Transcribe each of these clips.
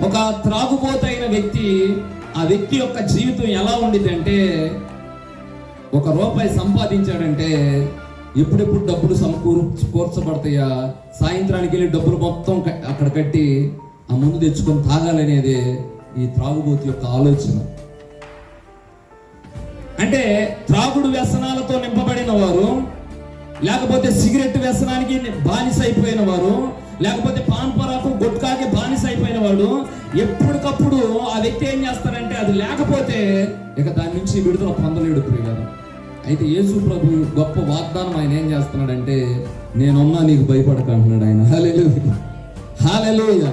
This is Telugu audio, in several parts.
ఒక త్రాగుబోతైన వ్యక్తి, ఆ వ్యక్తి యొక్క జీవితం ఎలా ఉండిద్ది అంటే, ₹1 సంపాదించాడంటే ఎప్పుడెప్పుడు డబ్బులు కూర్చబడతాయా, సాయంత్రానికి వెళ్ళి డబ్బులు మొత్తం అక్కడ కట్టి ఆ ముందు తెచ్చుకొని తాగాలనేదే ఈ త్రాగుబోతు యొక్క ఆలోచన. అంటే త్రాగుడు వ్యసనాలతో నింపబడిన వారు, లేకపోతే సిగరెట్ వ్యసనానికి బానిస అయిపోయిన వారు, లేకపోతే పాన్ పరాకు గుట్కాకి బానిస అయిపోయిన వాడు ఎప్పటికప్పుడు ఆ వ్యక్తి ఏం చేస్తారంటే, అది లేకపోతే ఇక దాని నుంచి విడుదల పొందలేడు ప్రియులారా. అయితే యేసు ప్రభు గొప్ప వాగ్దానం ఆయన ఏం చేస్తున్నాడంటే, నేనున్నా నీకు భయపడక అంటున్నాడు ఆయన. హల్లెలూయా, హల్లెలూయా.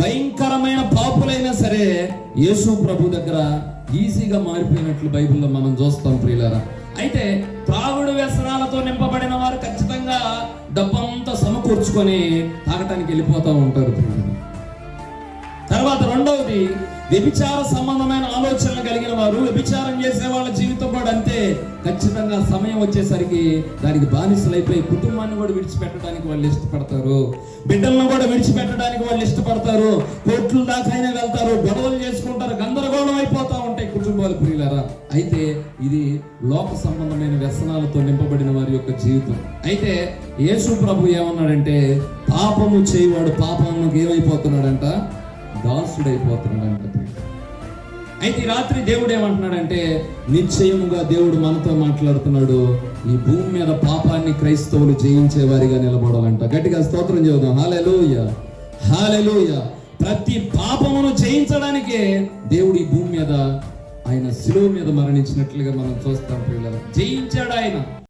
భయంకరమైన పాపులైనా సరే యేసు ప్రభు దగ్గర ఈజీగా మారిపోయినట్లు బైబిల్లో మనం చూస్తాం ప్రియులారా. అయితే త్రాగుడు వ్యసనాలతో నింపబడిన వారు ఖచ్చితంగా డబ్బంతా సమకూర్చుకొని తాగటానికి వెళ్ళిపోతూ ఉంటారు ప్రియులారా. తర్వాత రెండవది, వ్యభిచార సంబంధమైన ఆలోచనలు కలిగిన వారు, వ్యభిచారం చేసే వాళ్ళ జీవితం కూడా అంతే. ఖచ్చితంగా సమయం వచ్చేసరికి దానికి బానిసలైపోయి కుటుంబాన్ని కూడా విడిచిపెట్టడానికి వాళ్ళు ఇష్టపడతారు, బిడ్డలను కూడా విడిచిపెట్టడానికి వాళ్ళు ఇష్టపడతారు, కోర్టుల దాకా అయినా వెళ్తారు, గొడవలు చేసుకుంటారు, గందరగోళం అయిపోతూ ఉంటాయి కుటుంబాలు ప్రియులారా. అయితే ఇది లోక సంబంధమైన వ్యసనాలతో నింపబడిన వారి యొక్క జీవితం. అయితే యేసు ప్రభు ఏమన్నాడంటే, పాపము చేయవాడు పాపానికి ఏమైపోతున్నాడంట, దాసుడైపోతున్నాడంట. అయితే ఈ రాత్రి దేవుడు ఏమంటున్నాడంటే, నిశ్చయముగా దేవుడు మనతో మాట్లాడుతున్నాడు. ఈ భూమి మీద పాపాన్ని క్రైస్తవులు జయించే వారిగా నిలబడాలంట. గట్టిగా స్తోత్రం చెబుదాం. హల్లెలూయా, హల్లెలూయా. ప్రతి పాపమును జయించడానికే దేవుడు ఈ భూమి మీద ఆయన శిలువ మీద మరణించినట్లుగా మనం చూస్తాం ప్రియులారా. జయించాడు ఆయన.